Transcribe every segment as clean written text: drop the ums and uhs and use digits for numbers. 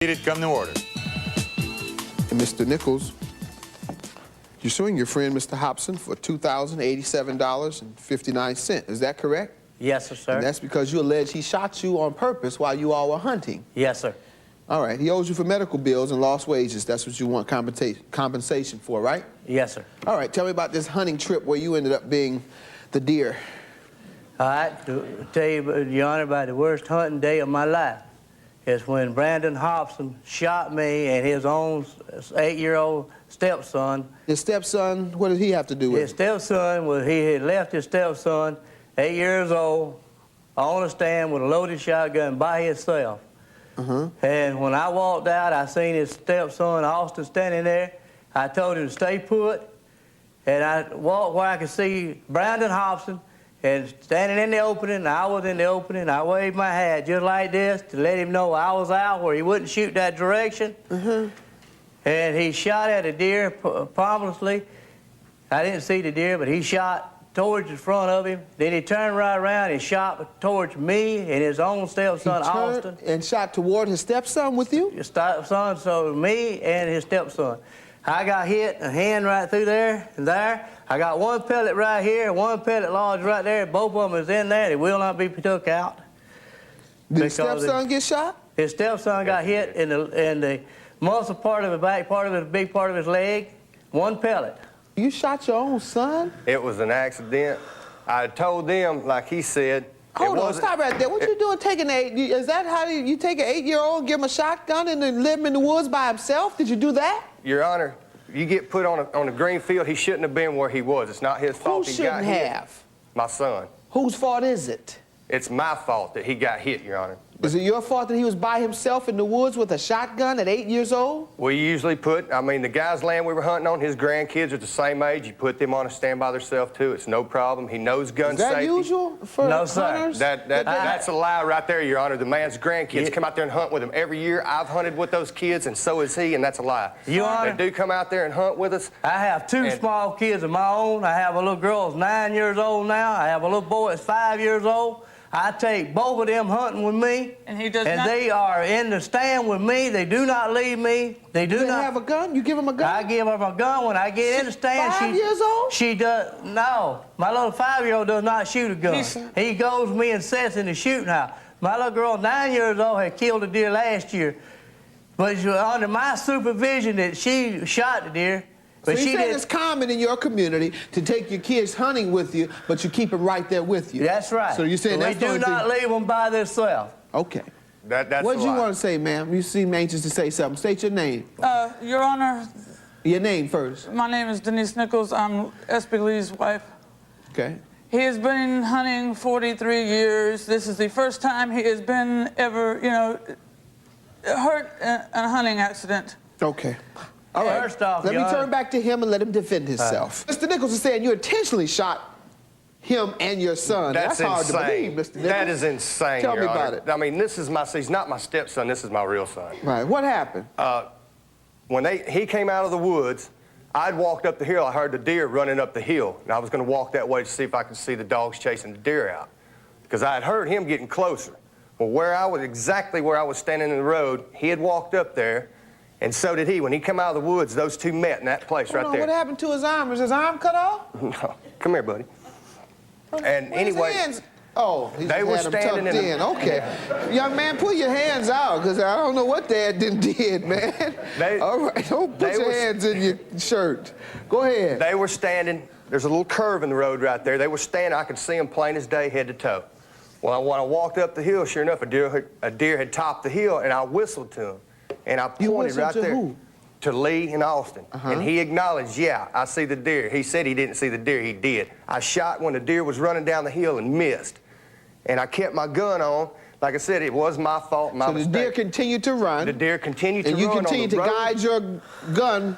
It come to order. And Mr. Nicholes, you're suing your friend, Mr. Hobson, for $2,087.59. Is that correct? Yes, sir. And that's because you allege he shot you on purpose while you all were hunting. Yes, sir. All right. He owes you for medical bills and lost wages. That's what you want compensation for, right? Yes, sir. All right. Tell me about this hunting trip where you ended up being the deer. All right. To tell you, Your Honor, about the worst hunting day of my life is when Brandon Hobson shot me and his own 8-year-old stepson. His stepson, what did he have to do with it? His stepson, he had left his stepson, 8 years old, on a stand with a loaded shotgun by himself. And when I walked out, I seen his stepson, Austin, standing there. I told him to stay put, and I walked where I could see Brandon Hobson, and standing in the opening, I was in the opening. I waved my hat just like this to let him know I was out where he wouldn't shoot that direction. And he shot at a deer pompously. I didn't see the deer, but he shot towards the front of him. Then he turned right around and shot towards me and his own stepson, Austin. And shot toward his stepson with you? His stepson, so me and his stepson. I got hit a hand right through there and there. I got one pellet right here, one pellet lodged right there. Both of them is in there. They will not be took out. Did his stepson get shot? His stepson got hit in the muscle part of the back part of his big part of his leg. One pellet. You shot your own son? It was an accident. I told them, like he said. Hold on, stop right there. What you doing taking is that how you take an 8-year-old, give him a shotgun and then leave him in the woods by himself? Did you do that? Your Honor, you get put on a green field, he shouldn't have been where he was. It's not his fault Who he got hit. shouldn't have? My son. Whose fault is it? It's my fault that he got hit, Your Honor. Is it your fault that he was by himself in the woods with a shotgun at 8 years old? We usually the guy's land we were hunting on, his grandkids are the same age. You put them on a stand by themselves, too. It's no problem. He knows gun safety. Is that usual for hunters? That's a lie right there, Your Honor. The man's grandkids come out there and hunt with him every year. I've hunted with those kids, and so is he, and that's a lie. Your Honor, they do come out there and hunt with us. I have two small kids of my own. I have a little girl that's 9 years old now. I have a little boy that's 5 years old. I take both of them hunting with me, and they are in the stand with me. They do not leave me. They do not have a gun. You give them a gun. I give them a gun when I get in the stand. 5 years old? She does. No, my little 5-year-old does not shoot a gun. He goes with me and sits in the shooting house. My little girl, 9 years old, had killed a deer last year, but it was under my supervision that she shot the deer. So you said it's common in your community to take your kids hunting with you, but you keep them right there with you. That's right. So you're saying that's the only thing. We do not leave them by themselves. Okay. That's what did you want to say, ma'am? You seem anxious to say something. State your name. Your Honor. Your name first. My name is Denise Nicholes. I'm S.P. Lee's wife. Okay. He has been hunting 43 years. This is the first time he has been ever, hurt in a hunting accident. Okay. All right. First off, let me turn back to him and let him defend himself. Mr. Nicholes is saying you intentionally shot him and your son. That's hard to believe, Mr. Nicholes. That is insane, Tell me Your Honor. about it. I mean, he's not my stepson. This is my real son. Right. What happened? When he came out of the woods, I'd walked up the hill. I heard the deer running up the hill, and I was going to walk that way to see if I could see the dogs chasing the deer out, because I had heard him getting closer. Well, exactly where I was standing in the road, he had walked up there, and so did he. When he came out of the woods, those two met in that place right there. What happened to his arm? Was his arm cut off? No. Come here, buddy. And anyway, his hands? Oh, they were standing in. Okay. Young man, pull your hands out, because I don't know what Dad did, man. All right, don't put your hands in your shirt. Go ahead. They were standing. There's a little curve in the road right there. They were standing. I could see them plain as day, head to toe. Well, when I walked up the hill, sure enough, a deer had topped the hill, and I whistled to him. And I pointed right there. Who? To Lee and Austin. And he acknowledged, yeah, I see the deer. He said he didn't see the deer. He did. I shot when the deer was running down the hill and missed. And I kept my gun on. Like I said, it was my fault, my mistake. So the deer continued to run. The deer continued to run. And you continued to guide your gun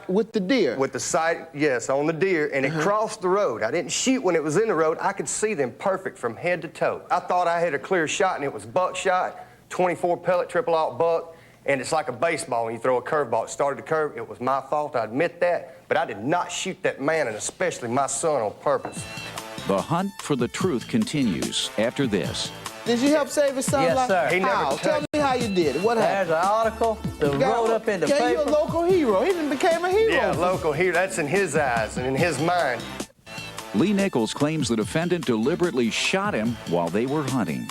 with the deer. With the sight, yes, on the deer, and it crossed the road. I didn't shoot when it was in the road. I could see them perfect from head to toe. I thought I had a clear shot, and it was buckshot, 24 pellet triple-aught buck. And it's like a baseball when you throw a curveball. It started to curve. It was my fault. I admit that. But I did not shoot that man, and especially my son, on purpose. The hunt for the truth continues after this. Did you help save his son's life? Yes, sir. How? Tell me how you did it. What happened? There's an article that wrote up in the paper. You're a local hero. He done became a hero. Yeah, local hero. That's in his eyes and in his mind. Lee Nicholes claims the defendant deliberately shot him while they were hunting.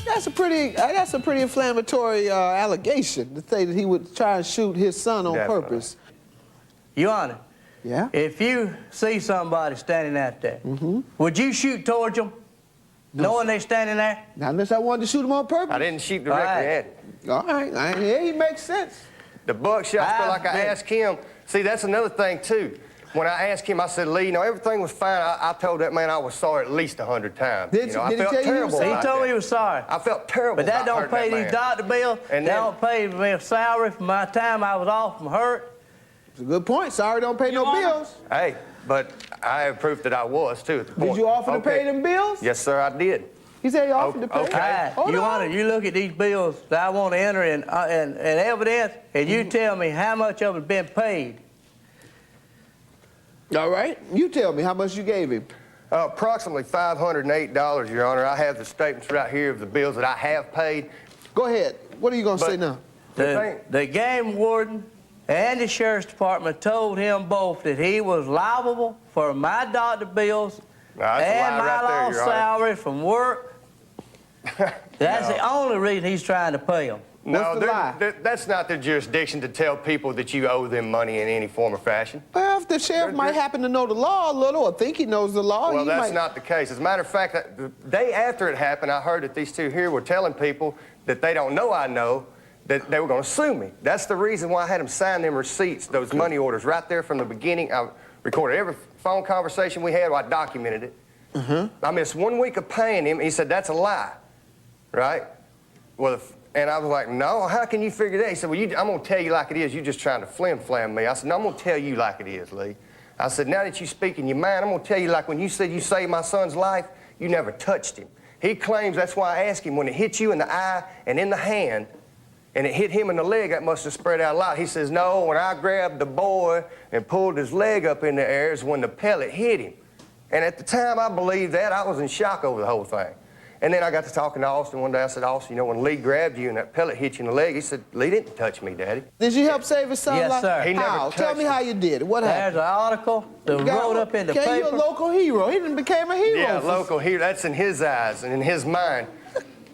That's a pretty inflammatory allegation to say that he would try and shoot his son on purpose. Your Honor. Yeah? If you see somebody standing out there, would you shoot towards them, knowing they're standing there? Not unless I wanted to shoot him on purpose. I didn't shoot directly at him. All right. Yeah, he makes sense. The buckshot, but like I asked him, see, that's another thing, too. When I asked him, I said, Lee, you know, everything was fine. I told that man I was sorry at least 100 times. Did I he felt tell you he was terrible. sorry? He told me he was sorry. I felt terrible. But that about don't pay hurting that these man. doctor bills. And That don't pay me a salary for my time I was off from hurt. It's a good point. Sorry don't pay no bills. Hey, but I have proof that I was, too, at the point. Did you offer to pay them bills? Yes, sir, I did. He said he offered to pay. Okay. Your Honor, you look at these bills that I want to enter in evidence, and you tell me how much of it's been paid. All right. You tell me how much you gave him. Approximately $508, Your Honor. I have the statements right here of the bills that I have paid. Go ahead. What are you going to say now? The game warden and the sheriff's department told him both that he was liable for my doctor bills and my lost salary from work. That's the only reason he's trying to pay them. No, that's not their jurisdiction to tell people that you owe them money in any form or fashion. Well, if the sheriff might happen to know the law a little or think he knows the law, well, that's not the case. As a matter of fact, the day after it happened, I heard that these two here were telling people that they don't know I know that they were going to sue me. That's the reason why I had them sign them receipts, those money orders, right there from the beginning. I recorded every phone conversation we had. I documented it. I missed 1 week of paying him. He said, that's a lie, right? Well, and I was like, no, how can you figure that? He said, well, I'm going to tell you like it is. You're just trying to flim-flam me. I said, no, I'm going to tell you like it is, Lee. I said, now that you speak in your mind, I'm going to tell you like when you said you saved my son's life, you never touched him. He claims that's why I asked him, when it hit you in the eye and in the hand, and it hit him in the leg, that must have spread out a lot. He says, no, when I grabbed the boy and pulled his leg up in the air is when the pellet hit him. And at the time I believed that, I was in shock over the whole thing. And then I got to talking to Austin one day. I said, Austin, you know, when Lee grabbed you and that pellet hit you in the leg, he said, Lee didn't touch me, Daddy. Did you help save his son's life? Yes, sir. He never Tell me how you did it. What happened? There's an article that wrote up in the paper. You're a local hero. He done became a hero. Yeah, local hero. That's in his eyes and in his mind.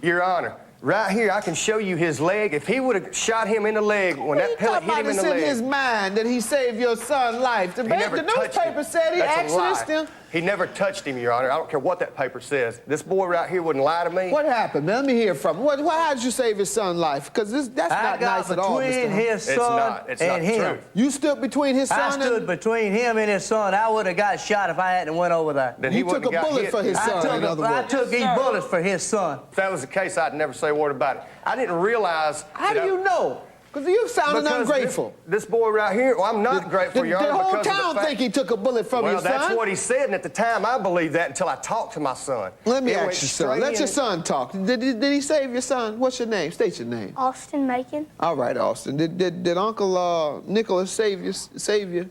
Your Honor, right here, I can show you his leg. If he would have shot him in the leg when that pellet hit him in the leg. It's in his mind that he saved your son's life. The newspaper said he actually still... He never touched him, Your Honor. I don't care what that paper says. This boy right here wouldn't lie to me. What happened, man? Let me hear from him. How did you save his son's life? Because that's not nice at all, between his son and him. You stood between his son I stood between him and his son. I would have got shot if I hadn't went over there. Then you took a bullet for his son, in other words. I took these bullets for his son. If that was the case, I'd never say a word about it. I didn't realize... How do you know? Because you sounded ungrateful. This boy right here, well, I'm not grateful, Your Honor, the whole because of the town fact... think he took a bullet from your son. Well, that's what he said, and at the time, I believed that until I talked to my son. Let me ask your son. Let your son talk. Did he save your son? What's your name? State your name. Austin Macon. All right, Austin. Did Uncle Nicholes save you?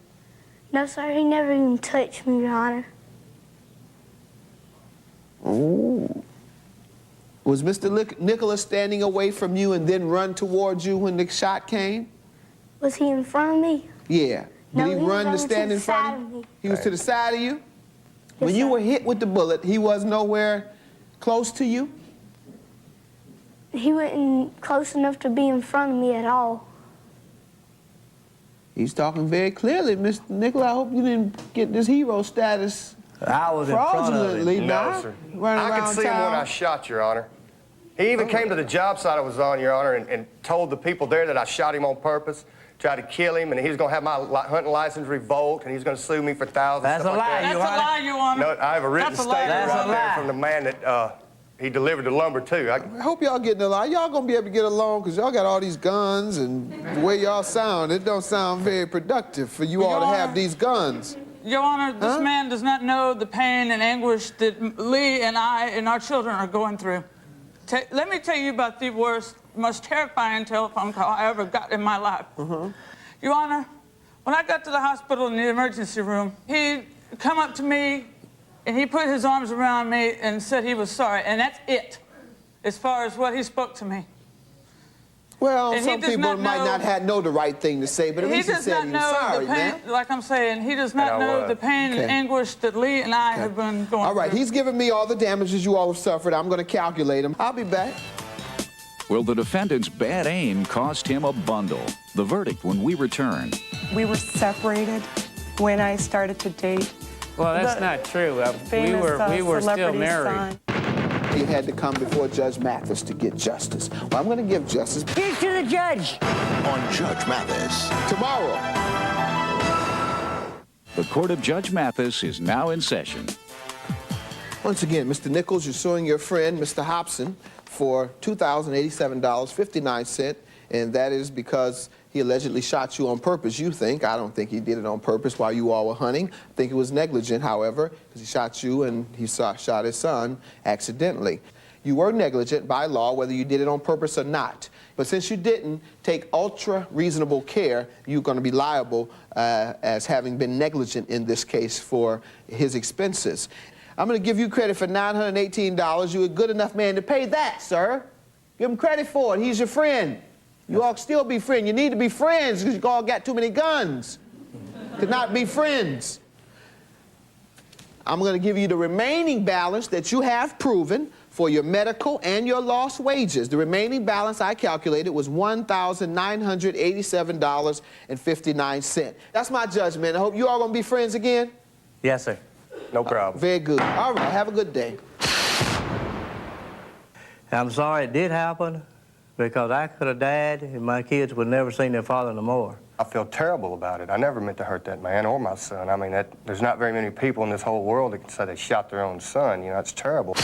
No, sir. He never even touched me, Your Honor. Ooh. Was Mr. Nicholes standing away from you and then run towards you when the shot came? Was he in front of me? Yeah. No, Did he run to stand in front of you? He was to the side of you? When you were hit with the bullet, he was nowhere close to you? He wasn't close enough to be in front of me at all. He's talking very clearly, Mr. Nicholes. I hope you didn't get this hero status I was in front of him. No, sir. I could see him when I shot, Your Honor. He even came to the job site I was on, Your Honor, and told the people there that I shot him on purpose, tried to kill him, and he was going to have my hunting license revoked, and he was going to sue me for thousands. That's a lie, That's a lie, Your Honor. No, I have a written statement right there from the man that he delivered the lumber to. I hope y'all getting along. Y'all gonna be able to get along because y'all got all these guns, and the way y'all sound, it don't sound very productive for you all to have these guns. Your Honor, this man does not know the pain and anguish that Lee and I and our children are going through. Let me tell you about the worst, most terrifying telephone call I ever got in my life. Your Honor, when I got to the hospital in the emergency room, he come up to me and he put his arms around me and said he was sorry, and that's it. as far as what he spoke to me. Well, And some people might not know the right thing to say, but at least he said he was sorry, man. Like I'm saying, he does not know the pain and anguish that Lee and I have been going through. All right, he's given me all the damages you all have suffered. I'm going to calculate them. I'll be back. Will the defendant's bad aim cost him a bundle? The verdict when we return. We were separated when I started to date. Well, that's not true. We were still married. He had to come before Judge Mathis to get justice. Well, I'm going to give justice. Here's to the judge. On Judge Mathis. Tomorrow. The court of Judge Mathis is now in session. Once again, Mr. Nicholes, you're suing your friend, Mr. Hobson, for $2,087.59, and that is because he allegedly shot you on purpose, you think. I don't think he did it on purpose while you all were hunting. I think it was negligent, however, because he shot you and he shot his son accidentally. You were negligent by law, whether you did it on purpose or not. But since you didn't take ultra reasonable care, you're going to be liable as having been negligent in this case for his expenses. I'm going to give you credit for $918. You're a good enough man to pay that, sir. Give him credit for it. He's your friend. You all still be friends. You need to be friends because you all got too many guns to not be friends. I'm going to give you the remaining balance that you have proven for your medical and your lost wages. The remaining balance I calculated was $1,987.59. That's my judgment. I hope you all going to be friends again. Yes, sir. No problem. Very good. All right, have a good day. I'm sorry it did happen, because I could have died and my kids would never seen their father no more. I feel terrible about it. I never meant to hurt that man or my son. I mean, there's not very many people in this whole world that can say they shot their own son. You know, it's terrible.